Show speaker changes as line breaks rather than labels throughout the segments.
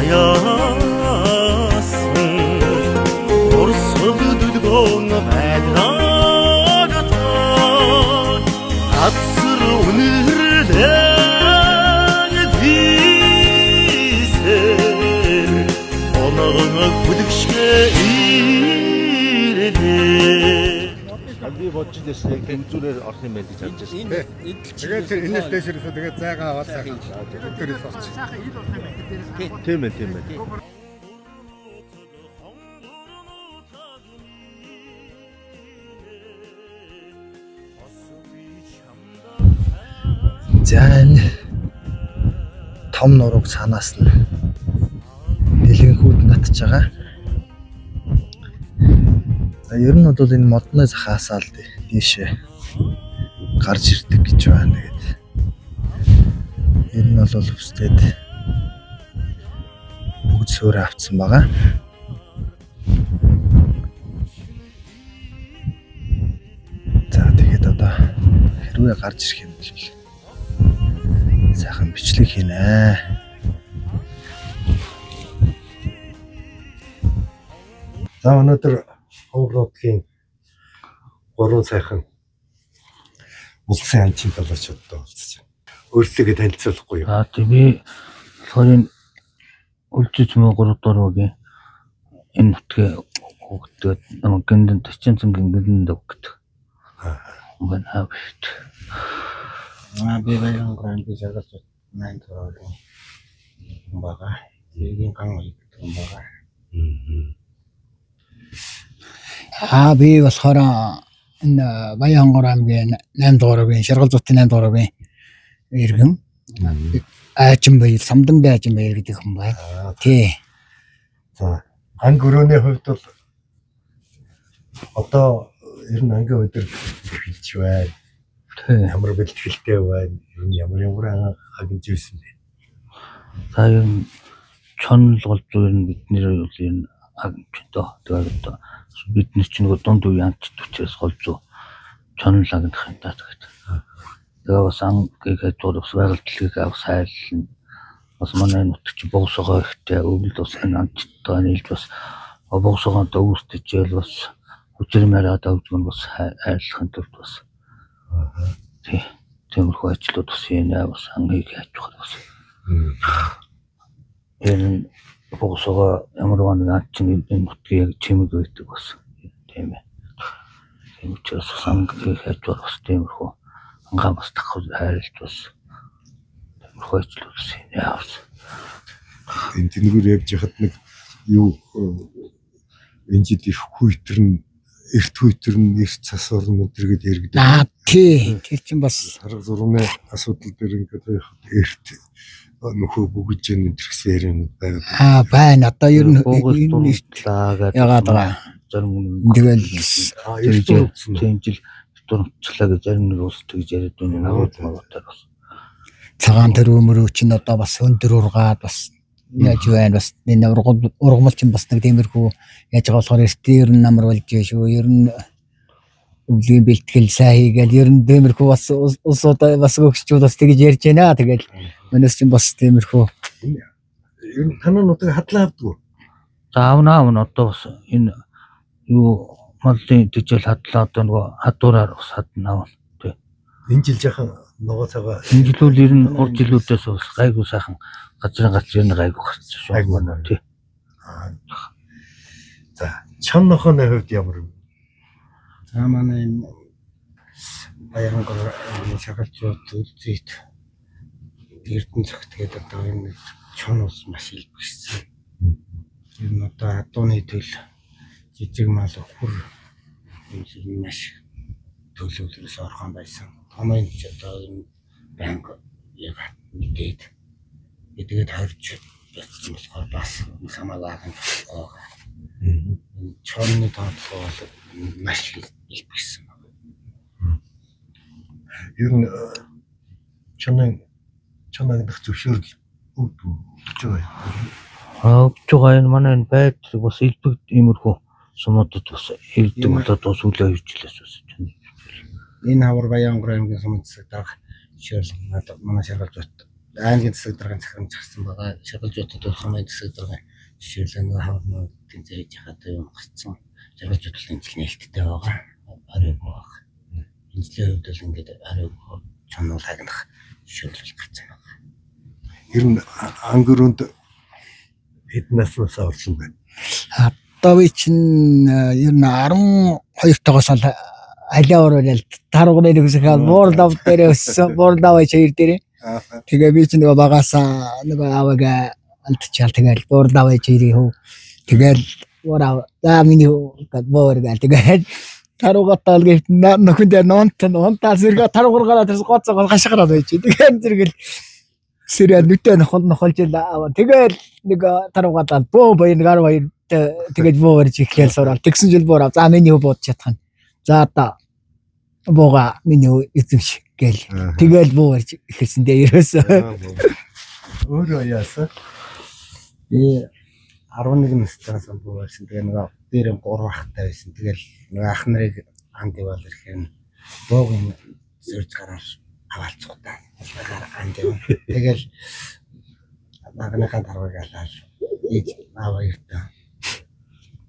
яасан орсолдөлгөөн байдгагатай атсар үнэрлэн дисэр оногоо хүлэгшгээ ирэлээ
би бодож байсан яг тэмцүүрээр орох юм байна гэж харж байсан.
Тэгээд тэр энэс дэшрээс тэгээд зайгаа аваад сайхан тэрээс орч.
Сайхан ил болох юм байна.
Тийм ээ, тийм ээ.
За энэ том нурууг цаанаас нь дэлгэнхүүд натж байгаа. За ер нь бол энэ модны захаасаа л дээшээ гарч ирдэг гэж байна гэдэг. Ер нь бол өвсдөд бүгд суурь авцсан байгаа. За тэгээд одоо хэрвээ гарч ирэх юм бол сайхан бичлэг хийнэ.
За өнөөдөр Хонгорнуудын 3 сайхан улсын анчин залуучуудтай уулзаж байна. Өөрсдөө танилцуулахгүй юу?
Тийм би болохоор үлжиж мөн 3 дугаар үгийн энэ нутгийн хөгтөд намайг гэнэн тачинсан гэнэнд өгдөг. Мөн авт.
Би баян гранди жаргаж 8 дугаар бага. Эгийн ган өгдөг бага. Би болохоор энэ Баянгор аймгийн 8 дугаар үгийн Шаргал зутын 8 дугаар үгийн иргэн Аажин баяр, Самдан Аажин баяр гэдэг хүн байна. Тий.
За анги өрөөний хувьд бол одоо ер нь анги өдөр хэлж байна. Ямар бэлтгэлтэй байна. Ямар агенжсэн бэ?
За ер нь чонл бол зүгээр нь бидний бол энэ агенттой. Тэгээд одоо бидний чинь нөгөө дунд үеийн амт төчөөс голзуу чонл агентх юм даа тэгээд. Тэгээ бас ангийн дурс байгальдлыг авах сайлна. Бас манай нутагч богсогоо ихтэй өвөл бас энэ амттай нийлж бас богсогоонтой үүсдэж бас хүчрэмээр давж гэн бас айлхын төвд бас. Тиймэрхүү ажлууд бас энэ бас ангийг яаж болох бас. Энэ богсогоо ямар нэг амтны энэ нутгийг яг чимэг байдаг бас. Тийм ээ. Тийм учраас ангийг яаж болох бас тиймэрхүү ангаа бас тахал хайрлж бас тиймэрхүү ажлууд бас яавс.
Энэ тэнгээр явж хахад нэг юу энэ жид их хүйтэрн эрт хүйтэрн эрт цасвар өдргээд яригддаг.
Тий. Тэр чинь бас
арга зурмын асуудал дээр ингээд эрт нөхөө бүгж энэ төрсөн яриануд байгаа.
байна. Одоо ер нь
ягаад байгаа. Зарим
тэгэл
тийм жил дурчлаа гэж зарим нэг ус тэгж яриад байна. Нагууд магадгүй бас.
цагаан тэр өмөрөө чинь одоо бас өндөр ургаад бас яаж байна бас энэ ургамал чинь бас нэг тиймэрхүү яаж байгаа болохоор эртээр намар болж шүү. Ер нь өвлийн бэлтгэл сайн хийгээл ер нь тиймэрхүү бас ус одоо бас өгчүүд бас тэгж ярьж байна. Тэгэл өнөөс чинь бас тиймэрхүү
Ер нь танануудыг хадлаа авдгүй.
За аавна одоо бас энэ юу малын төжил хадлаа одоо нөгөө хадуураар бас хадна авна. Тий.
Энэ жил жахан ногоо цагаа
Энэ жилүүд ер нь урд жилүүдээс бас гайгүй сайхан газрын ер нь гайгүй гарсан шүү.
Гайгүй байна.
Тий.
За чам нохооны хувьд ямар вэ?
За манай энэ Баянгор шагалчууд үлзийт Эрдэнэ цагт тэгээд одоо энэ чон ус маш илбэгсэн. Ер нь одоо адууны төл жижиг мал өхөр энэ маш төлөвлөрөөс орхон байсан. Томын ч одоо энэ банк яг мэдээд тэгээд хорж байсан болохоор бас хамаагүй байгаа. Чонны тооцоо бол маш илбэгсэн.
Ер нь чоног зөвшөөрөл өгч байгаа.
Өгч байгаа энэ манай энэ байдлыг бас илбэг иймэрхүү сумуудад бас ирдэг болоод бас үлээ хөвчлээс бас
Энэ хавар Баянгор аймгийн сумын засаг дарга жишээл манай шаргалж аймгийн засаг даргын захирамж гарсан байгаа. Шалгалжуудад улсны засаг даргын жишээлбэл нэг хаврын тэнцээж яхад юм гарцсан. Шалгалжууд энэ жил нээлттэй байгаа. Арайг баг. Энэлийн хувьд л ингээд арайг чанал хагнах жишээлбэл гарсан байгаа.
Ер нь ангөрөнд хэд наснаас орсон байна.
Одоо би чинь ер нь 12 тогоос л алиавар таргууны нэгсэхээ буурлав дээр өссөн буурлав чир дээр. Тэгээ би чинь нөгөө багасаа нөгөө авага алтчаал тэгэл буурлав чирий хөө. Тэгэл буура за миний бооргал тэгэл таруугатал гэвт нөхөн дээр нонтаа зэрэг таруугараа тэрс гоцоо гашгараад байж. Тэгээд зэрэгэл сэрэ нүтэ нохолж аваа. Тэгэл нэг таруугатал боо баян гар баян тэгээд боорж ихлээл сураад тэгсэн жил боороо за миний хөө бод чадхан. За та бога миний эзэмш гэл. Тэгэл боорж ихсэн дээ ерөөсөө.
Өөрөө яасан?
11 настай самбуусан. Тэгээ нэг дээр 3 ахтай байсан. Тэгэл нэг ах нарыг анд яваал ирэхээр боогийн сэрж гараар аваалцгуудаа. Анд яв. Тэгэл нагнахад харваг алаад ээж аваа иртээ.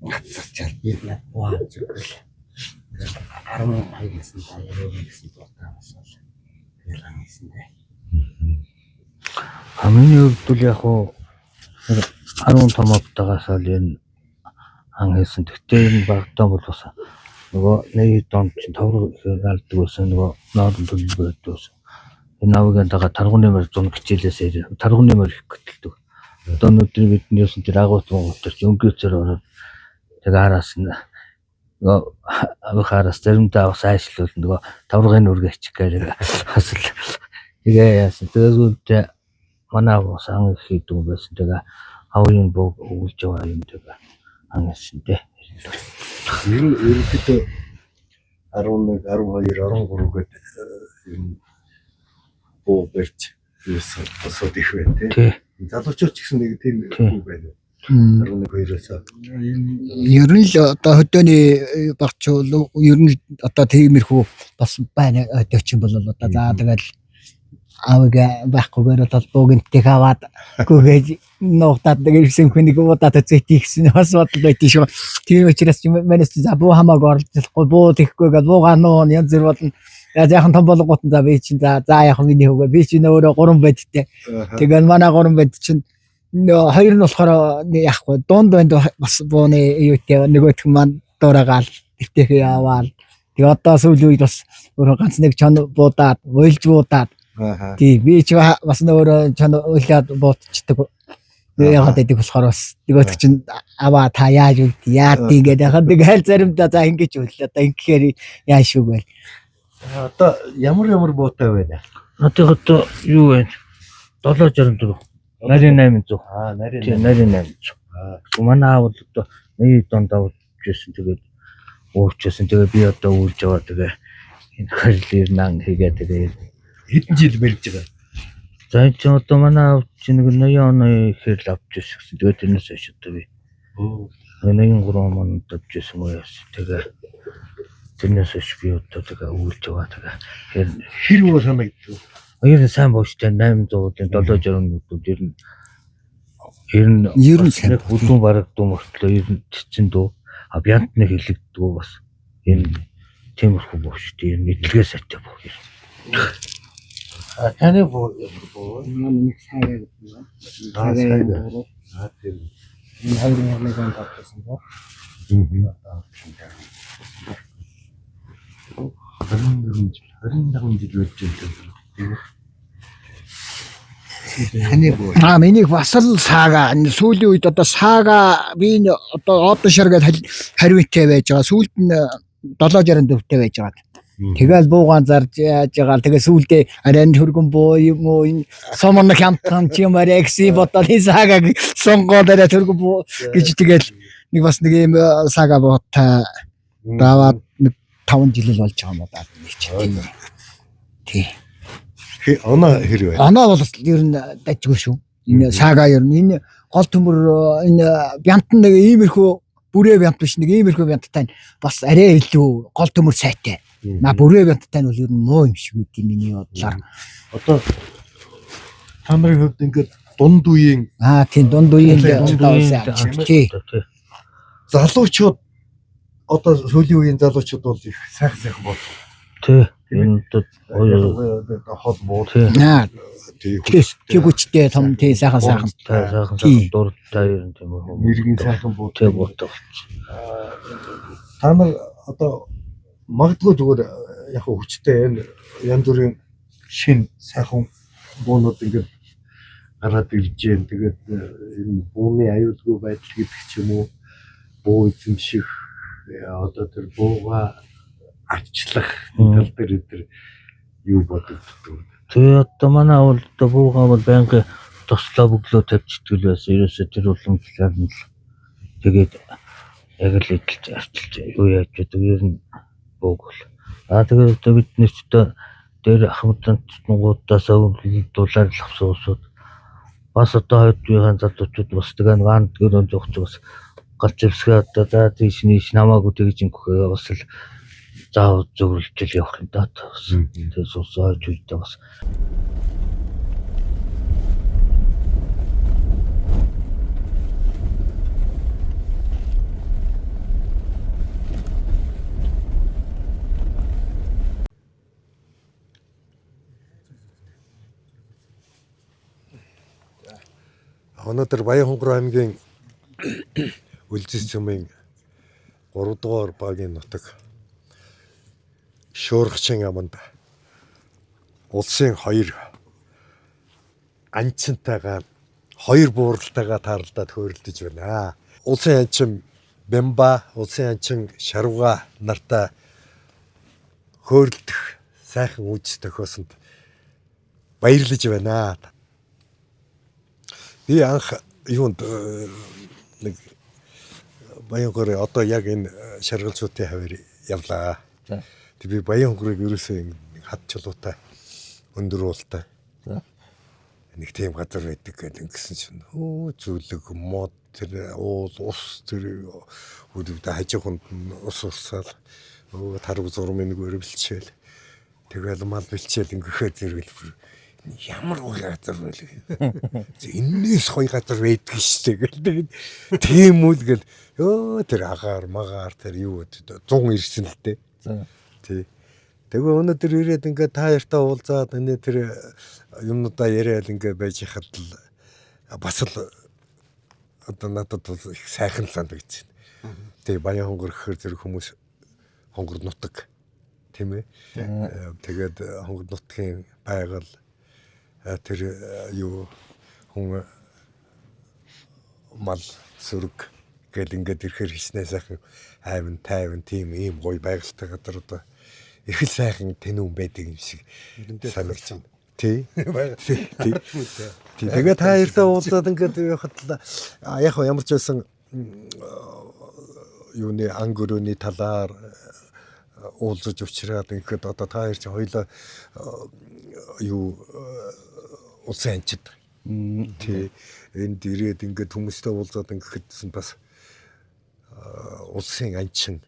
Гацчаал би над боо зүгэл. 12 настай гэсэн бодлоо басвал. Тэгэл амисэн дээ.
Хамгийн өвдөл яг уу 10 томоотойгоос л энэ ан хийсэн. Тэгтээ энэ багтаа бол бас нөгөө нэг донд чинь товрог алдаг байсан нөгөө ноодон төлөв байдсан. Энэ авгийн дага таргууны мөр зун хичээлээс таргууны мөр их гэтэлдэг. Одоо өнөөдөр бидний юусэн тэр агуут монголч өнгөөцөр ороод тэгээ араас нөгөө авахараас заримдаа бас айшлуул нөгөө таврагын үргэ ичгээр бас л тэгээ яасан. Тэгээ зүгтээ манай бас ан хийдэг байсан. Тэгээ авийн бог өгүүлж байгаа юм тэгээ ан хийсэн дээ.
Ер нь ерөнхийдөө 11, 12, 13 гэдэг юм боо барьж юусан босоод их байна тий. Залуучууд ч гэсэн нэг тийм юм байна. 11, 2-оос.
Ер нь л одоо хөдөөний багч ер нь одоо тиймэрхүү бас байна өдөөч бол одоо за тэгэл авга байхгүй бол богинтэг аваад гүгэж ногтаад гэсэн хүнийг удаад зэтгийгсэн бас бодол байт шүү. Тийм учраас манайс за буу хамааг орлохгүй буу тэхгүй гал буугаа нуун янз бүр болно. Яахан том болгоот за би чинь за яг миний хөвгөө би чинь өөрөө 3 байдтэй. Тэгэл манай 3 байд чинь хоёр нь болохоор яахгүй дунд банд бас бууны юутэй нөгөөх маань дуурайгаал дэвтэхээ яваал. Тэгээ одоо сүүлийн үед бас өөрөө ганц нэг чон буудаад уйлж буудаад тий би ч бас өөрөө чон уйлаад буутчихдаг. Яагаад гэдэг болохоор бас нөгөөх чинь аваа та яаж үл яадیں гэдэг яхад нэг хайл заримдаа за ингэж үл одоо ингэхээр яаш шүү гээл.
Одоо ямар буутай байна?
Одоо юу вэ? 764. Нарийн 800.
Нарийн
нарийн 800. Манай аав одоо нэг донд авч ирсэн тэгээд уурчсан. Тэгээд би одоо үйлж аваа тэгээ энэ харлэр нан хийгээ тэгээ
Хэдэн жил барьж байгаа?
за энэ ч одоо манай аав чинь нэг 80 оны ихэр л авч ирсэн. Тэгээд тэрнээс хойш одоо би 83 онд авч ирсэн уу яасан. Тэгээ тэрнээс хойш би одоо тэгээ үйлж аваа тэгээ
Хэр муу санагдав?
ер нь сайн боочтой 800-ын 760-ууд ер нь сайн бүлүүн бараг дуу мөртлөө ер нь цэцэн дуу а бянт нэг хэлэгддэг бас энэ тиймэрхүү боочтой ер нь эдлгээ сайтай боо ер
Таны буу
Нэг сайн
Тийм.
энэ хоёрын нэг ан тавьсан боо.
21 жил болж байна.
Таны боо. Миний бас л саага энэ сүүлийн үед одоо саага би одоо одон шар гэж хариутай байж байгаа. Сүүлд нь 764-тэй байж байгаа. Тэгэл буугаан зарж яаж байгаа. Тэгээ сүүлдээ арен хөргөн буу юм уу энэ сомон хямтхан чимэр экси ботолын саага сонгоод арай хөргөн буу гэж тэгэл нэг бас нэг юм саага буутай даваад 5 жил л болж байгаа юм даа нэг тий.
Оноо хэр вэ?
Оноо бол ер нь дажгүй шүү. Энэ саага ер нь энэ гол төмөр энэ бянт нэг иймэрхүү бүрээ бянт биш нэг иймэрхүү бянттай бас арай илүү гол төмөр сайтай. На бүрээ бянттай нь бол ер нь муу юм шиг үгүй миний бодлоор.
одоо
та нарын хувьд ингээд дунд үеийн
Тийм дунд үеийн
Дунд
тий.
залуучууд одоо сүүлийн үеийн залуучууд бол их сайхан бол
Тий. Энэ
хол муу
Тий хүчтэй том тий сайхан
сайхан дуртай юм тийм үү.
нэргийн сайхан буу.
Тий буудаг.
Та нар одоо магадгүй зүгээр яг хүчтэй энэ янз бүрийн шин сайхан буунууд ингээд гараад ирж जैन. Тэгээд энэ бууны аюулгүй байдал гэдэг ч юм уу буу эзэмших одоо тэр бууга арчлах тал дээр тэр юу бодогддог.
Тэгээ одоо манай бол одоо буугаа бол байнгын тослоо бөглөө тавьчихдаг байсан. Ерөөсөө тэр уламжлал нь л тэгээд яг л эдэлж арчилж юу яаж гэдэг ер нь бууг бол. Тэгээд одоо бид нэрчтэй дээр ахмадтнуудаас өвлөлдүүлээд л авсан усууд бас одоо хоёр үеийн залуучууд бас тэгээ ванд гэрэн зогч бас гарч ирсгээ одоо за тийш нийш намаагүй тэгж ингэхээ бас л заав зөвлөж явах юм даа. Тэгээс усаач үйдээ бас
Өнөөдөр Баянхонгор аймгийн Үлзис цумын 3 дугаар багийн нутаг Шуургачин яманд улсын 2 анчинтайгаа 2 бууралтайгаа тааралдаад хөөрөлдөж байна. Улсын анчин Бямба, улсын анчин Шарвга нартай хөөрөлдөх сайхан үж тохиосонд баярлаж байна. Би анх юунд нэг Баянгорын одоо яг энэ шаргалзуутын хавар явлаа. Тэг би Баянгорыг ерөөсөө хад чулуутай өндөр уултай. Нэг тийм газар байдаг гэсэн чинь зүйлэг мод тэр уул ус тэр үүдээ хажихунд ус урсаал тарг зурм нэг өрөвлчээл тэгэл мал бэлчээл ингэхээ зэрэгэл ямар гоё газар байлаа. Энээс гоё газар байдаг шүү дээ. Тийм үл гэл тэр агаар магаар тэр юу 100 ирсэн л дээ. Тий. Тэгээ өнөөдөр ирээд ингээ та яртаа уулзаад энэ тэр юмнуудаа яриад ингээ байж хахад л бас л одоо надад их сайхан санагдаж байна. Тэгээ Баянхонгор гэхэр зэрэг хүмүүс хонгор нутаг тийм ээ. Тэгээд хонгор нутгийн байгаль тэр юу хүн мал сүрэг гэл ингээд ирэхэр хийснээ сайхан айван тайван тийм ийм гоё байгальтай газар одоо их л сайхан тэнүүн байдаг юм шиг санагдаж байна. Тий. Тэгээд та хоёртай уулзаад ингээд явахад яг ямар ч байсан юуны ангөрөөний талаар уулзаж учраад ингээд одоо та хоёр чи хоёлаа юу улсын анчид. Тий. Энд ирээд ингээд хүмүүстэй уулзаад ингээд бас улсын анчин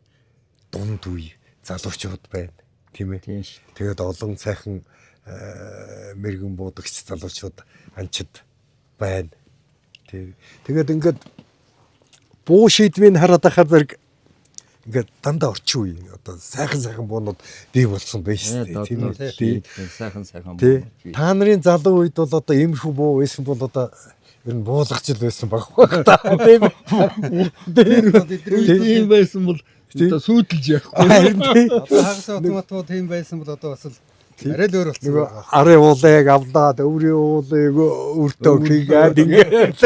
дунд үе залуучууд байна. Тийм ээ. Тэгээд олон сайхан мэрэгэн буудагч залуучууд анчид байна. Тэгээд ингээд буу шийдвийг хараад ахаар зэрэг ингээд дандаа орчин үе одоо сайхан буунууд бий болсон байж тээ. Тийм ээ.
Сайхан буу.
Та нарын залуу үед бол одоо иймэрхүү буу байсан бол одоо ер нь буулгач л байсан баггүй та тийм
Тийм байсан бол одоо сүйдэлж яахгүй. Одоо хагас автоматууд тийм байсан бол одоо бас л арай л өөр болсон.
Арын уулыг авлаад өврийн уулыг өртөө хийгээд ингээд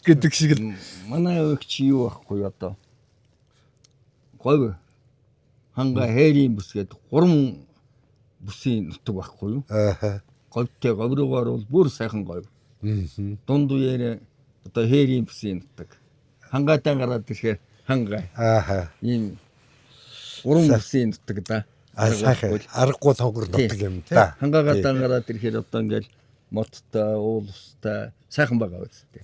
гэдэг шиг л
манай өгч юу байхгүй одоо. Говь ханга хэрийн бүс гээд 3 бүсийн нутаг байхгүй юу? Говьтэй говьруугаар бол бүр сайхан говь. Дунд үеэр одоо хэрийн бүсийн нутаг. Хангаатай гараад ирэхээр хангай. Ийм 3 бүсийн нутаг да.
сайхан аргагүй хонгор нутаг юм да.
Хангаатай гараад ирэхээр одоо ингээл моттой, уулстай сайхан байгаа үстэй.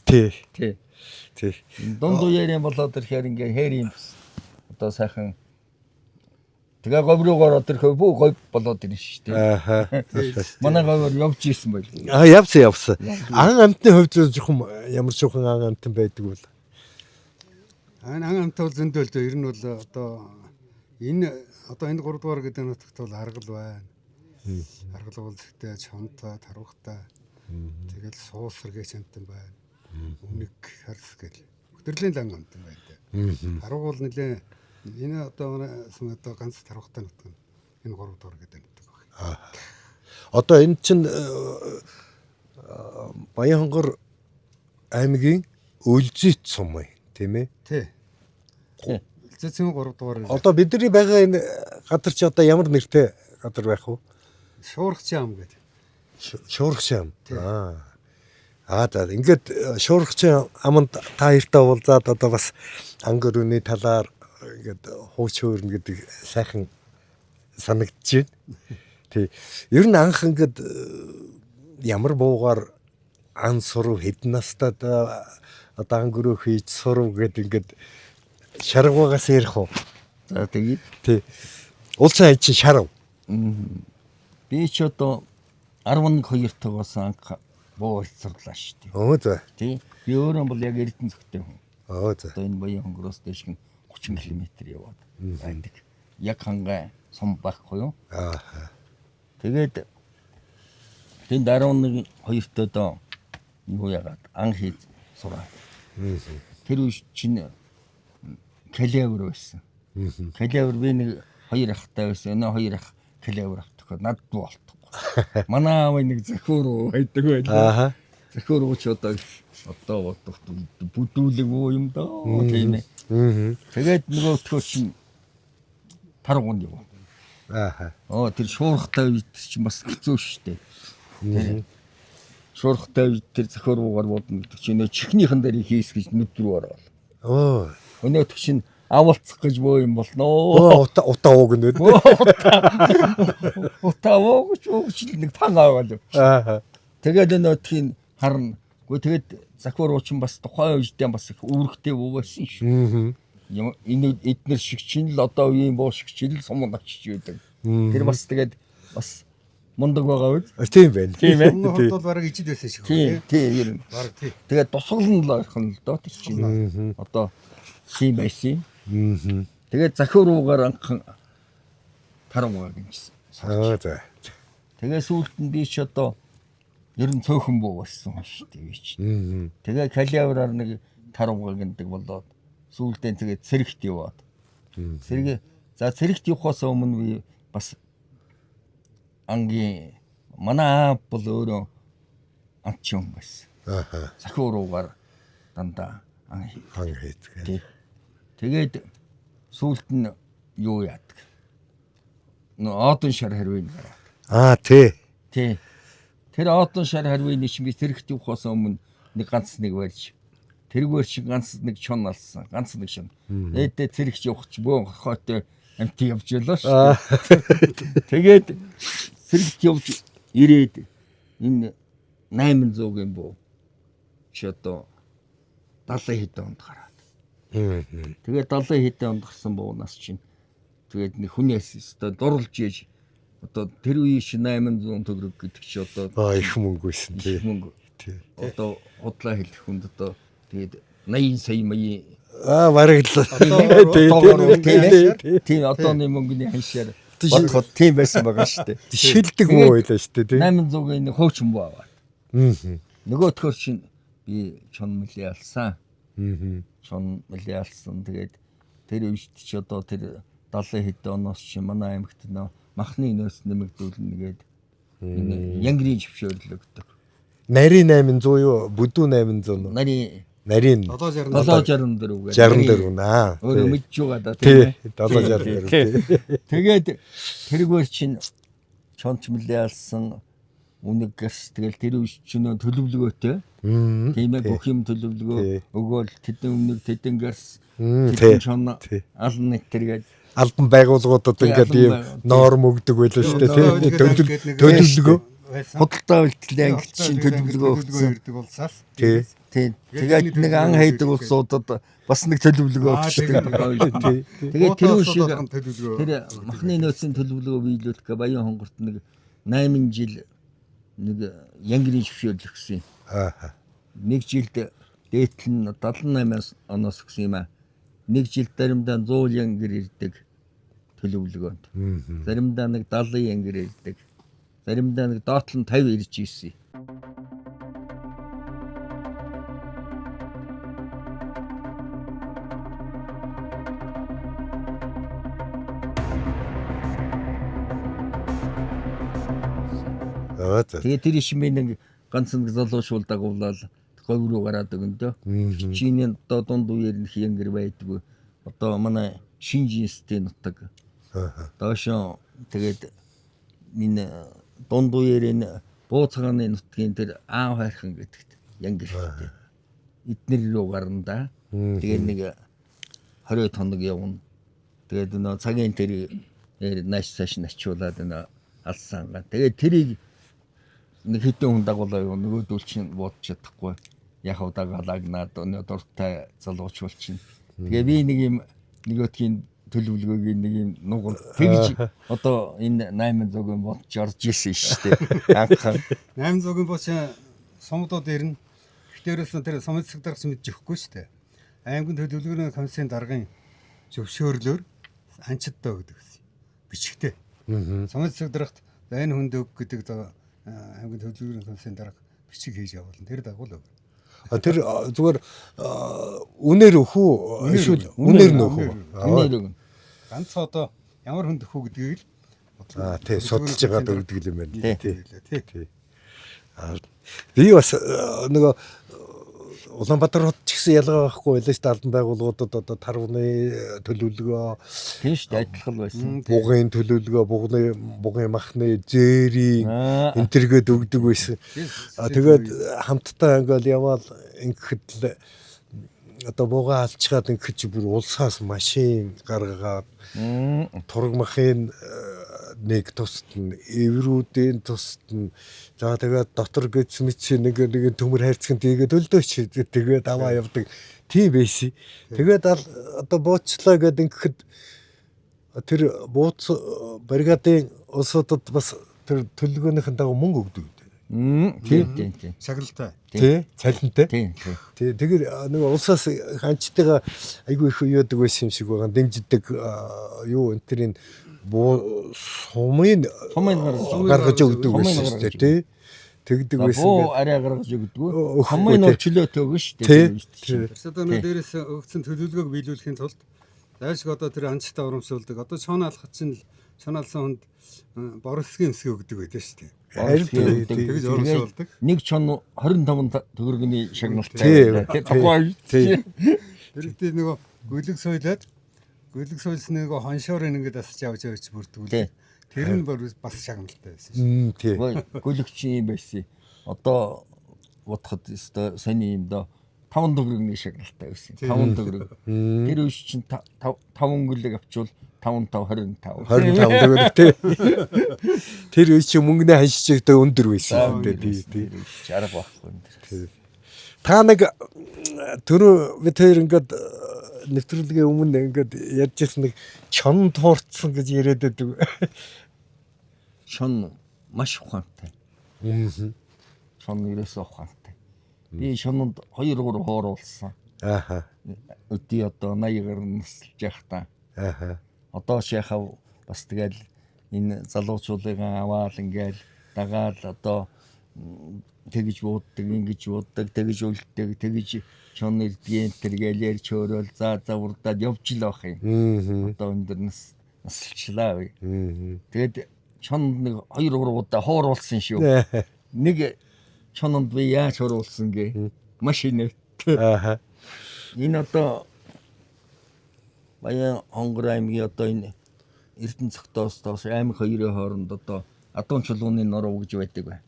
Тий.
Дунд үеэр болоод ирэхээр ингээ хэрийн бүс одоо сайхан Тэгээ говьруугаар тэрхүү бүх говь болоод ирнэ шүү дээ.
Ааха.
Манай говьор явж ирсэн байл.
Явсан. Ан амтны хувьд жоохон ямар шуухан ан амтан байдаг бол.
Ан амт бол зөндөл дээ. Ер нь бол одоо энэ 3 дугаар гэдэг нутагт бол аргал байна. Аргал бол зэгтэй чонтой, тарвахтай. Тэгэл суусар гэж амтан байна. Үнэг харс гэл. Өдөрлийн лан амтан байна дээ. Арга бол нэлээ энэ одоо ганц тарвахтай нутаг. Энэ 3 дугаар гэдэг нутаг байна.
Одоо энэ чинь Баянгор аймгийн Өлзит сум ээ, тийм ээ?
Тий. Үлзээцэн 3 дугаар.
Одоо бидний байгаа энэ газар чи одоо ямар нэртэй газар байх вэ?
Шуурхч ам гэдэг.
Шуурхч ам. За ингээд шуурхч аманд та хоёртай уулзаад одоо бас ангөр үний талаар ингээд хууч хөөрнө гэдэг сайхан санагдаж байна. Тий. Ер нь анх ингээд ямар буугаар ан сурав хэдэн настад одоо ангөрөө хийж сурав гэдэг ингээд шаргуугаас ярих уу.
За тэгээд
тий. Улсын аячин шарав.
Би ч одоо 11-2 тогоос анх буу болцорлаа шүү дээ.
За.
Тий. Би өөрөө бол яг Эрдэнэ зөвхтэй хүн.
За.
Одоо энэ Баянгороос дээш 30 км яваад байдаг. Яг хангай сум байхгүй юу? Тэгээд тэнд 11-2 тодоо юу яагаад ан хийж сураа. Тэр үе чинь калевр байсан. Калевр би нэг 2 ахтай байсан. Энэ 2 ах калевр автах надад болтохгүй. Манай аав нэг захиуруу байдаг байлаа. Захиуруу ч одоо бүдүүлэг уу юм даа тийм ээ. Тэгээд нөгөөтгөө чинь таргуунд юу. Тэр шуурхтай үед чинь бас хэцүү шүү дээ. Шуурхтай үед тэр захиуруугаар бодно гэдэг чинь чихнийхэн дээр хийс гэж нүд рүү ороо. Өнөөдөр чинь авалцах гэж боо юм болно.
Утаа ууг нь үү?
Утаа уугч нэг пан аваад. Тэгээд өнөөдрийн харна. Гэхдээ тэгээд захиуруу чинь бас тухайн үедээ бас их үүрэгтэй буугасан шүү. Энэ эднэр шиг чинь л одоо үеийн боо шиг чинь л сум начиж байдаг. Тэр бас тэгээд бас мундаг байгаа үү?
Тийм байна.
Тийм ээ.
Өмнө бол бараг ижил байсан шиг байна.
Тийм.
Бараг тий.
Тэгээд тусгална л байх нь л доо тэр чинь. Одоо тийм байсан. Тэгээд захиуруугаар анхан тарангуй гинжсэн.
За.
Тэгээд сүүлд нь би ч одоо ер нь цөөхөн буу болсон шүү дээ би чинь. Тэгээд калевраар нэг тарангуй гиндэг болоод сүүлдээ тэгээд цэрэгт яваад. Цэрэгт явахаас өмнө би бас ангийн манай аав бол өөрөө анчон байсан. Захиуруугаар дандаа ан
хийдэг.
Тэгээд сүүлд нь юу яадаг. Одон шар харвын гараад.
Тий.
Тэр одон шар харвын чинь би цэрэгт явахаас өмнө нэг ганц нэг барьж тэргээр шиг ганц нэг чон алсан. Ганц нэг шон. Ээдээ цэрэгт явахч бөө хойтой амт явж ялаа шүү. Тэгээд цэрэгт явж ирээд энэ 800-ийн буу чи одоо 70 хэдэн онд гараад. Тэгээд 70 хэдэн онд гарсан буунаас чинь тэгээд нэг хүнээс одоо дурлж ийж одоо тэр үеийн шин 800 төгрөг гэдэг чи одоо
их мөнгө байсан тий.
Тий. Одоо худлаа хэлэх хүнд одоо тэгээд 80 сая маягийн
бараг л
тийм одооны мөнгөний ханшаар бодоход тийм байсан байгаа шүү дээ.
Шилдэг муу байлаа шүү дээ тий.
800-ийн хуучин буу аваад. Нөгөөдхөр чинь би чон мөлий алсан. Чон мөлий алсан. Тэгээд тэр үед ч одоо тэр 70 хэдэн оноос чи манай аймагт нөө махны нөөц нэмэгдүүлнэ гээд янгрийн жившөөрлөгдөг.
Нарийн 800 юу? Бүдүү 800 уу? Нарийн
764
64 наа.
Өөрөө мэдж байгаа да тийм
ээ. 764.
Тэгээд тэргээр чинь чонч мөлий алсан үнэг гэрс тэгэл тэр үеч чинь төлөвлөгөөтэй. Тийм ээ бүх юм төлөвлөгөө өгөөл тэдэн үнэг тэдэн гэрс тэдэн чон алан нэтэргээд
албан байгууллагуудад ингээд ийм норм өгдөг байлаа шүү дээ тийм төлөвлөгөө
байсан.
худалдаа бэлтгэл ангилт шин төлөвлөгөө өгсөн.
ирдэг улсаас.
Тий.
Тийм. Тэгээд нэг ан хайдаг улсуудад бас нэг төлөвлөгөө өгчтэй. Тэгээд тэр шиг тэр махны нөөцийн төлөвлөгөө биелүүлэх Баян хонгорт нэг 8 жил нэг янгирийн зөвшөөрөл өгсөн.
Аа.
Нэг жилд дээдл нь 78 оноос өгсөн юм аа. Нэг жилд заримдаа 100 янгир ирдэг төлөвлөгөөнд. Заримдаа нэг 70 янгир ирдэг. Заримдаа нэг доотлон 50 ирж ирсэн. Тэгээд тэр ишмээ нэг ганц нэг залуушуул дагуулаад говь руу гараад өгөндөө. Чиний одоо дунд үеэр нэг янгэр байдгүй. Одоо манай шинжинстэй нутаг. Доошоо тэгээд минь дунд үеэр энэ бууцгааны нутгийн тэр аав хайрхан гэдэгт янгэр хэрэгтэй. Эднэр рүү гарна да. Тэгээд нэг 20 хоног явна. Тэгээд нөө цагийн тэр нааш цааш начуулаад нөө алсаангаа. Тэгээд тэрийг нэг хэдэн хүн дагуулаа юу нөгөөдөл чинь бодож чадахгүй. Яг удагалагнаад өнөө дуртай залууч болчихно. Тэгээ би нэг юм нөгөөдхийн төлөвлөгөөгийн нэг юм нугал тэгж одоо энэ 800-ын бодож орж ирсэн шүү дээ. Анхаа
800-ын боч сумдууд ирнэ. Гэхдээ тэр сумын засаг даргач мэдж өгөхгүй шүү дээ. Аймгийн төлөвлөгөөний комиссийн даргын зөвшөөрлөөр анчидтаа өгдөг гэсэн. Бичгтээ. Сумын засаг даргад энэ хүнд өг гэдэг аймгийн төлөвлөгөөний комиссийн дарга бичиг хийж явуулна. Тэр дагуул өг.
Тэр зүгээр үнээр өхөө эсвэл үнээр нөхөө.
үнээр өгнө.
Ганц одоо ямар хүнд өхөө гэдгийг л
тий судалж байгаад өгдөг юм байна.
тий.
Би бас нөгөө Улаанбаатар хот ч гэсэн ялгаа байхгүй байлаа шүү дээ. Албан байгууллагуудад одоо тарвны төлөвлөгөө,
Тийм шүү дээ, адилхан байсан.
бугын төлөвлөгөө, бугын махны зээрийн энтергээд өгдөг байсан. Тэгээд хамтдаа ингээл яваал ингээд л одоо бугаа алчгаад ингээд бүр улсаас машин гаргаад тураг махын нэг тусад нь эврүүдийн тусад нь за тэгээд дотор гэц мэдсэн нэг төмөр хайрцагт ийгээд өлдөөч тэгээд аваа явдаг тийм байсан. Тэгээд одоо буучлаа гэдэг ингээд тэр бууц бригадын улсуудад бас тэр төлөвлөгөөнийхэн дагуу мөнгө өгдөг.
Тийм.
шагналтай.
Тий, цалинтай.
Тийм.
Тэгээд нэг улсаас ханчтайгаа айгүй их яадаг байсан юм шиг байгаа. Дэмждэг юу энэ тэрийн сумын гаргаж өгдөг байсан шүү дээ, тий. Тэгдэг байсан.
Буу арай гаргаж өгдөг. Хамгийн нөлөөлөлтөө өгнө шүү дээ.
Тэрс одоо нөө дээрээс өгсөн төлөвлөгөөг биелүүлэхийн тулд дайшг одоо тэр анчтай урамшуулдаг. Одоо шоон алхах чинь шоналсан хүнд борлсгийн өсгөө өгдөг байдаг шүү дээ. Тэгж урамшуулдаг.
Нэг чон 25 төгрөгийн шагналтай.
Тий.
Тэрэгтэй нөгөө гүлэг сойлоод гүлэг сойлсны нөгөө хоншоорын ингээд асч явж бүрдгүүл. Тэр нь бас шагналтай байсан шүү.
Тий.
Гүлэгч юм байсан. Одоо бодоход өстой сони юм доо 5 төгрөгийн шагналтай байсан. 5 төгрөг. Тэр үе чинь 5 гүлэг авчвал 5-5 25
төгрөг тий. Тэр үе чинь мөнгөний ханшигчтай өндөр байсан. Тий.
60 байхгүй.
Та нэг түрүү бид хоёр ингээд нэвтрүүлгийн өмнө ингээд ярьж ирсэн нэг чон туурцсан гэж яриад байдаг.
Шон маш ухаантай. Шон ерөөсөө ухаантай. Би шонд 2-3 хооруулсан. Өдий одоо 80 гаруй насалж явах та. Одоо шахав бас тэгэл энэ залуучуудыг аваал ингээл дагаал одоо тэгж бууддаг, ингэж бууддаг, тэгж үлддэг, тэгж чон ирдгийн тэргээл ярьж хөөрөөл за урдаад явж л байх юм. Одоо өндөр насалчлаа вэ. Тэгээд чонд нэг 2-3 удаа хооруулсан шүү. Нэг чонд би яаж хооруулсан гээ. Машинэт. Энэ одоо Баян хонгор аймгийн одоо энэ Эрдэнэ цогтоос доош аймаг хоёрын хооронд одоо Адуун чулууны нуруу гэж байдаг бай.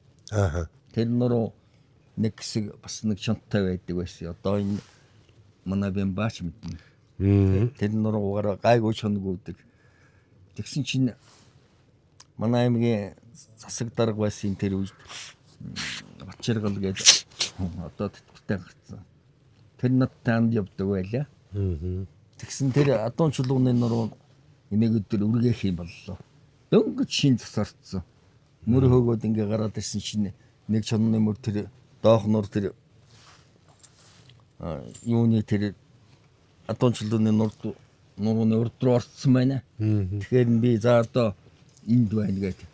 Тэр нуруу нэг хэсэг бас нэг чонтой байдаг байсан. Одоо энэ манай бям баач мэднэ. Тэр нуруугаар гайгүй чонгууддаг. Тэгсэн чинь манай аймгийн засаг дарга байсан тэр үед Батчиргал гэдэг одоо тэтгэвртэй гарсан. Тэр надтай анд явдаг байлаа. Тэгсэн тэр адуун чулууны нуруу энийг өдөр үргэх юм боллоо. Дөнгөж шин засарцсан. Мөр хөөгөөд ингээ гараад ирсэн чинь нэг чонны мөр тэр доох нур тэр юуны тэр адуун чулууны нурууны урд руу орцсон байна. Тэгэхээр би за одоо энд байна гэдэг.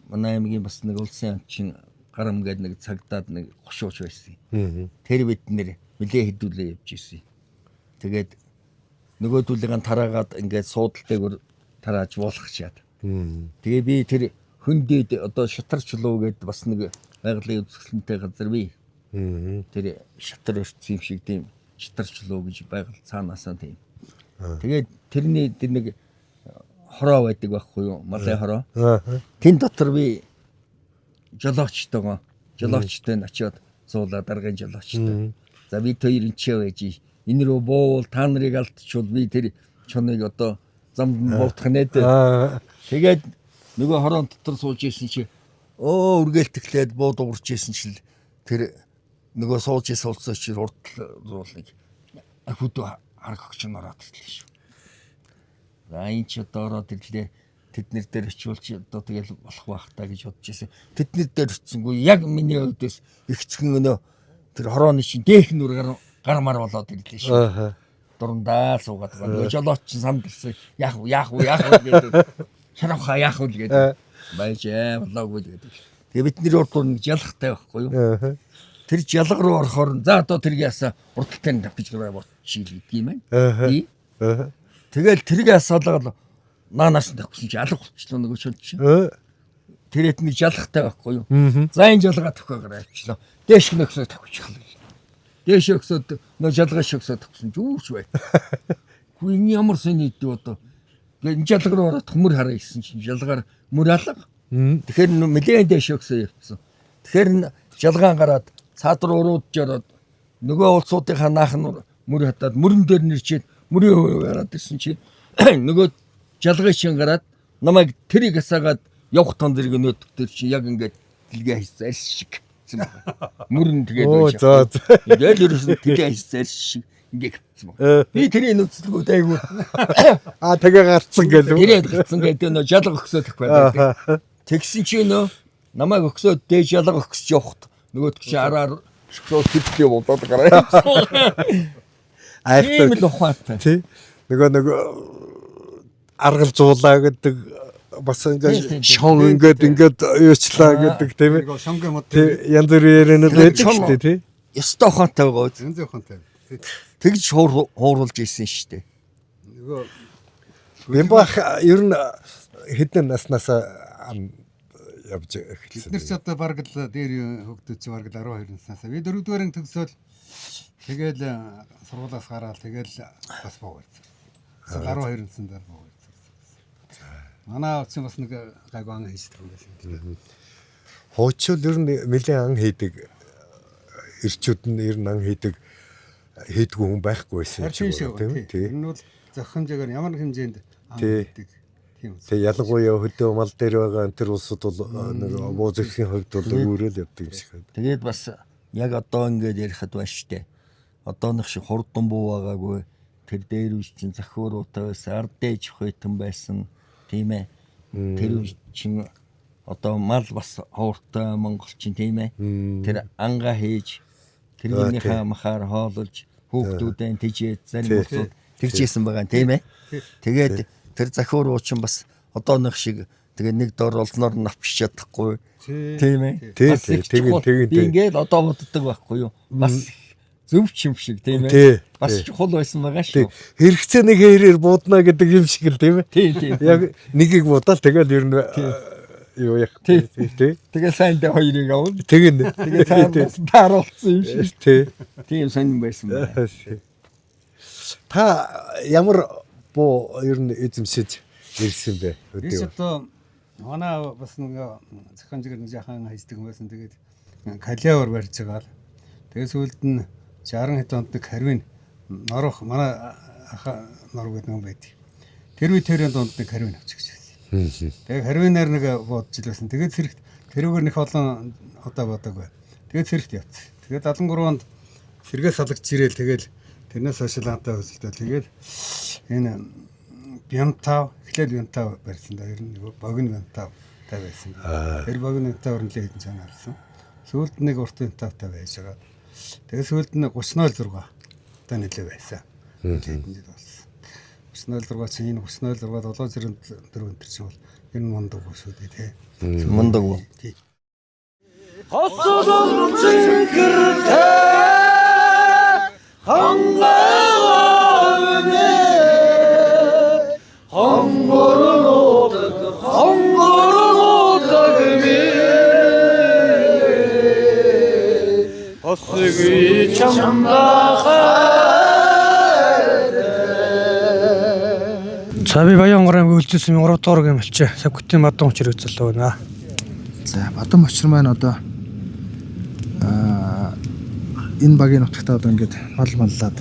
Манай аймгийн бас нэг улсын амчин гарам гэдэг нэг цагдаад нэг хошууч байсан. Тэр бид нэр нэлээ хэдүүлээ явж ирсэн. Тэгээд нөгөөдүүлгийн тараагаад ингээд суудалтайгөр тарааж буулгачаад. Тэгээ би тэр хөндөд одоо шатар чулуу гэдэг бас нэг байгалийн үзэсгэлэнтэй газар би. Тэр шатар өрцсөн юм шиг тийм шатар чулуу гэж байгаль цаанаасаа тийм. Тэгээд тэрний тэр нэг хороо байдаг байхгүй юу? Малын хороо. Тэн дотор би жолоочтой очиод суулаа даргын жолоочтой. За би хоёр энчээ байж энэ рүү буул та нарыг алдчихвал би тэр чоныг одоо замд бовтох нээд. Тэгээд нөгөө хороон дотор сууж исэн чи үргэлтгэлээд бууд уурч исэн чил тэр нөгөө сууж исэн улсаа чи урдлуулныг хөдөө харах өгч нь ороод ирлээ шүү. За энэ ч одоо ороод ирлээ. Тэднэр дээр очивол одоо тэгэл болох байх та гэж бодож байсан. Тэднэр дээр очсонгүй яг миний өвдөс ихцхэн өнөө тэр хорооны чинь дээх нүр гармаар болоод ирлээ шүү. Дундаа суугаад байгаа. Нөгөө жолооч чинь самд ирсэн. Яах вэ гэдэг. Шарахаа яах вэ гэдэг. Байж болоогүй гэдэг. Тэгээ бидний урд нэг жалахтай байхгүй юу? Тэр жалга руу орохоор за одоо тэрийг ясаа урдтай тавьж гараа бодчих гэдэг юм байна. Тэгэл тэрийг асаалаа наанаас нь тавьсан чи алга болчихлоо нөгөө шууд чи. Тэрэт нэг жалахтай байхгүй юу? За энэ жалгаа тавих гараа авчлаа. Дээш нөхсөө тавьчихлаа. Дээш өгсөд нөгөө жалгаа шөгсөө тавьсан ч үүрч бай. Хүү энэ ямар сони идэв одоо. Энэ жалга руу ороод мөр хараа исэн чи жалгаар мөр алга. Тэгэхээр нэлээд дээш өгсөө явцсан. Тэгэхээр жалгаан гараад цаад руу уруудж ороод нөгөө улсуудынхаа наахан мөр хатаад мөрөн дээр нэрчээд мөрийн хувь гараад ирсэн чи нөгөө жалгын шин гараад намайг тэрийг асаагаад явах тон зэрэг нөтг төр чи яг ингээд дэлгээ хийсэн арьс шиг гэсэн байна. Мөрөн тэгээд байж. Тэгэл ерөөсөн дэлгээ хийсэн арьс шиг ингээд гэсэн байна. Би тэрийг нүцэлгүүд айгуу.
Тэгээ гарцсан гэлээ.
Тэгээд гарцсан гэдэг нөө жалга өгсөөх байдаг. Тэгсэн чи нөө намайг өгсөөд дээж жалга өгсөж явахт нөгөөд чи араар шоколад хитлээ бодоод гараа. Тийм л ухаантай.
Тий. Нөгөө аргал зуулаа гэдэг бас ингээд шон ингээд юучлаа гэдэг тийм ээ.
Шонгийн мод.
Янз бүрийн ярианууд байдаг шүү дээ тий.
Ёстой ухаантай байгаа.
Янз ухаантай.
Тэгж хууруулж ийсэн шүү дээ.
Нөгөө
Бямбах ер нь хэдэн наснасаа явж эхэлсэн.
Бид нар ч одоо бараг л дээр хөгдөж бараг л 12 наснасаа. Би 4-р анги төгсөөл тэгэл сургуулаас гараад тэгэл бас буугаад. 12 наснд дараа буугаад. Манай оцсон бас нэг гайгүй ан хийдэг юм байсан.
Хуучил ер нь нэлээд ан хийдэг ирчүүд нь ер нь ан хийдэггүй хүн байхгүй байсан
тийм үү? Энэ бол зохимжоор ямар хэмжээнд ан хийдэг тийм үү?
Тэгээ ялангуяа хөдөө мал дээр байгаа энэ төр улсууд бол нэг бууз эрхийн хувьд бол өөрөөл явдаг юм шиг байна.
Тэгээд бас яг одоо ингээд ярихад байна штэ. Одооных шиг хурдан буу байгаагүй. Тэр дээр үе чинь захиуруутай байсан, ард дээж хөйтэн байсан. Тийм ээ. Тэр чинь одоо мал бас хоортой монголчин тийм ээ. Тэр анга хийж тэрнийхээ махаар хоололж хүүхдүүдэн тижээд зарим улсууд тэгжсэн байгаа тийм ээ. Тэгээд тэр захиуруу чинь бас одооных шиг тэгээ нэг дор олноор нь авчиж чадахгүй тийм ээ. Тэгээд ингээд одоо боддог байхгүй юу? Бас зөвч юм шиг тийм ээ. Бас чухал байсан байгаа шүү.
Хэрэгцээ нэг хэрээр буудна гэдэг юм шиг л тийм ээ.
Тийм.
Яг нэгийг буудаал тэгэл ер нь юу яг тий.
Тэгээ сайн дэ хоёрыг авал.
Тэгээ
цаанаас тааруулсан юм шиг.
Тий.
Тийм сонирн байсан байна.
Та ямар буу ер нь эзэмшиж ирсэн бэ?
Би одоо манай бас нэг зохиомжгэр нэг жахан хайцдаг юм байсан. Тэгээд калиавар барьж байгаа л. Тэгээд сүүлд нь 60 хэд онд нэг харвин норох манай нор гэдэг юм байдаг. Тэр үе тэрийн донд нэг харвин авчих гэсэн. Тэгээ харвинаар нэг бодож илсэн. Тэгээд зэрэгт тэрүүгээр нэх олон одоо бодоагүй. Тэгээд зэрэгт явц. Тэгээд 73 онд сэргээс салгаж ирээл тэгэл тэрнээс хойш лантаа үзэлтэй. Тэгээд энэ Бянтав, эхлээд Бянтав барьсан да. Ер нь богино Бянтав тай байсан. Тэр богино Бянтав өрнөлөө хэдэн цаана харсан. Сүүлд нэг урт Бянтавтай байж байгаа. Тэгээд сүүлд нь 3006 одоо нэлээ байсан. Хэдэн жил болсон. 3006 чинь энэ 3006 704 өнтер чинь бол энэ мундаг ус үү тий.
Мундаг уу?
Тий.
За би Баян Онгорын үйлдвэрлэсэн 3 дугаар гэмэлчээ. Савгтын Бадам очир үзэлээ байна.
За Бадам очир маань одоо энэ багийн нутагтаа одоо ингээд мал маллаад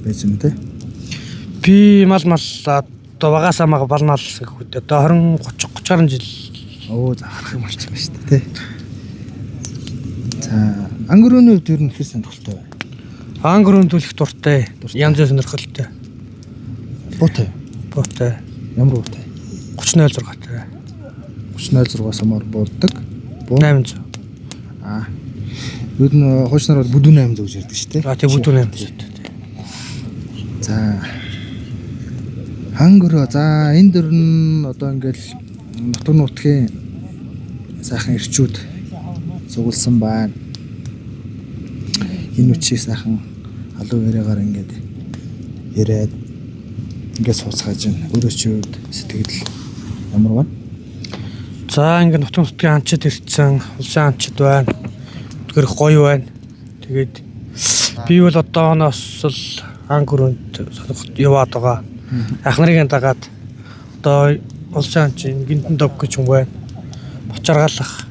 байж байна те.
Би мал маллаад одоо багасаа мага балнаалсан гэхэд одоо 20 30 жил
За харах юм болчих юм шүү дээ те. За ангөрөөний хувьд ер нь их сонирхолтой байна.
ангөрөнд төлөх дуртай. Янз бүр сонирхолтой.
Буутай.
Буутай.
Ямар буутай?
3006 тай.
3006 самар бууддаг.
800.
Ер нь хуучнаар бол бүдүүн 800 гэж ярьдаг шүү дээ.
Тэг бүдүүн 800.
За хангөрөө. За энэ дөр нь одоо ингээл нутаг нутгийн сайхан ирчүүд цугласан байна. Энэ үчиг сайхан алуу яриагаар ингээд яриад ингээд сууцгааж байна. Өөрөө чи үед сэтгэл ямар байна?
За ингээд нутаг нутгийн анчид ирсэн, улсын анчид байна. Тэр гоё байна. Тэгээд би бол одоо оноос л ангөрөнд яваад байгаа. Ах нарын дагаад одоо улсын анчин гинтэн дог гэж юм байна. Бочаргалах,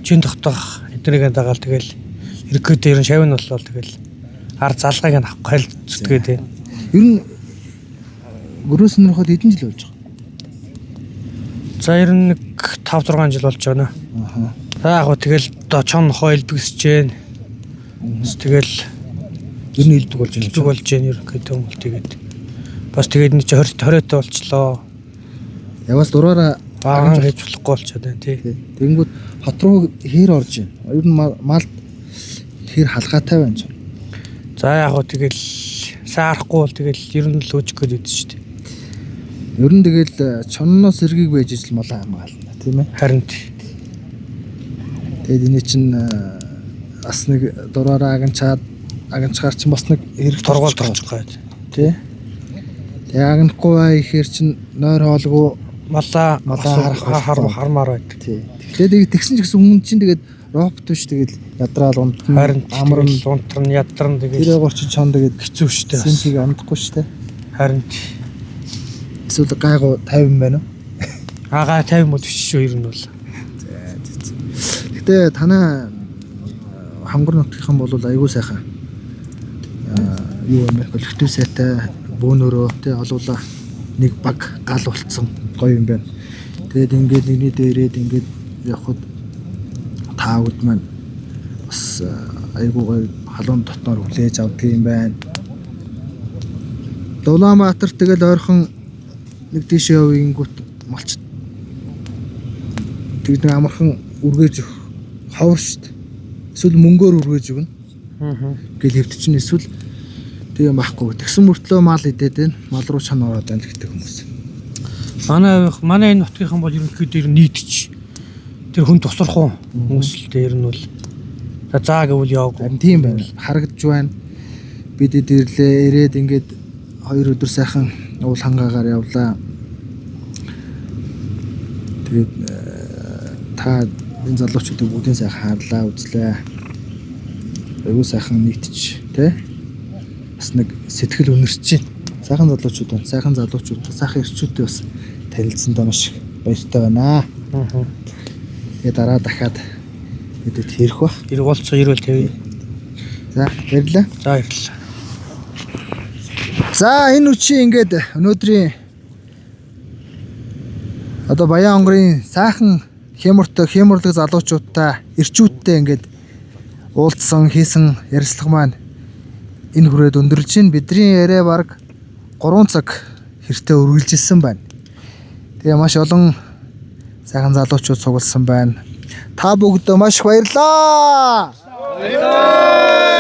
чин тогтох эднэрийн дагаал тэгэл эрхээ дээр нь шавь нь боллоо тэгэл ар залгааг нь авах хэл зүтгээд байна.
Ер нь гөрөө сонирхоод хэдэн жил болж байгаа?
За ер нь 5-6 жил болж байна. За яг гоо тэгэл одоо чон нохоо элбэгсэж जैन. Тэгэл
ер нь элбэг болж байна.
Элбэг болж जैन ер нь гэдэг юм бол тэгээд бас тэгээд энэ чи 20-20 болчлоо.
Яваас дураараа
баахан хийж болохгүй болчиход байна тий.
Тэнгүүд хот руу хээр орж байна. Ер нь мал хээр халгаатай байна ч.
За яг гоо тэгэл саарахгүй бол тэгэл ер нь л өөжих гээд идэв шүү дээ.
Ер нь тэгэл чонноос сэргийг байж ижил мал хамгаална тийм ээ.
Харин
тэгээд энэ чинь бас нэг дураараа агнчгаар чинь бас нэг хэрэг
торгоол торчих гээд
тий. Тэгээ агнахгүй бай ихээр чинь нойр хоолгүй малаа хармаар байдаг. Тий. Тэгэхээр тэгсэн ч гэсэн хүн чинь тэгээд робот биш тэгээд ядраал
харин
амрын
унтран ядран тэгээд
тэр горчин чон тэгээд
хэцүү шүү дээ.
синтиг амдахгүй шүү дээ.
Харин
эсвэл гайгуу 50 байна уу?
Ага 50 бол биш шүү ер нь бол.
Гэтэ танаа хангар нутгийнхан бол айгүй сайхан. Юу юм бэ? Хөлтөө сайтай бөөнөрөө тий олуулаа нэг баг гал болцсон гоё юм байна. Тэгээд ингээд нэгний дээрээд ингээд явхад таавд маань бас айгүй гоё халуун дотноор хүлээж авдаг юм байна. Улаанбаатар тэгэл ойрхон нэг тийш явынгүүт малч тэгээд нэг амархан үргэж ховор шүү дээ. Эсвэл мөнгөөр үргэж өгнө. Гэл хэвд чинь эсвэл тийм байхгүй. Тэгсэн мөртлөө мал идээд байна. Мал руу чана ороод байна гэдэг хүмүүс.
Манай энэ нутгийнхан бол ерөнхийдөө нийтч тэр хүн тусрах хүмүүс л дээр нь бол заа гэвэл яваагүй.
Харин тийм байна. Харагдж байна. Бид ирлээ ирээд ингээд 2 өдөр сайхан уул хангаагаар явлаа. Тэгээд та энэ залуучуудыг бүгдийн сайхан харлаа үзлээ. Айгуу сайхан нийтч тий. Бас нэг сэтгэл өнөрч чинь. Сайхан залуучууд байна. Сайхан залуучууд, сайхан ирчүүдтэй бас танилцсандаа маш баяртай байна. Тэгээд дараа дахиад бидэд хэрэх бах.
Ирэх болцоо ирвэл тавь.
За баярлалаа.
За баярлалаа.
За энэ үчи ингээд өнөөдрийн Одоо Баян онгорын сайхан хямурлаг залуучуудтай эрчүүдтэй ингээд уулзсан хийсэн ярилцлага маань энэ хүрээд өндөрлж байна. Бидний яриа баг 3 цаг хэртэ үргэлжилсэн байна. Тэгээ маш олон сайхан залуучууд цугласан байна. Та бүгдөө маш их баярлалаа. Баярлалаа.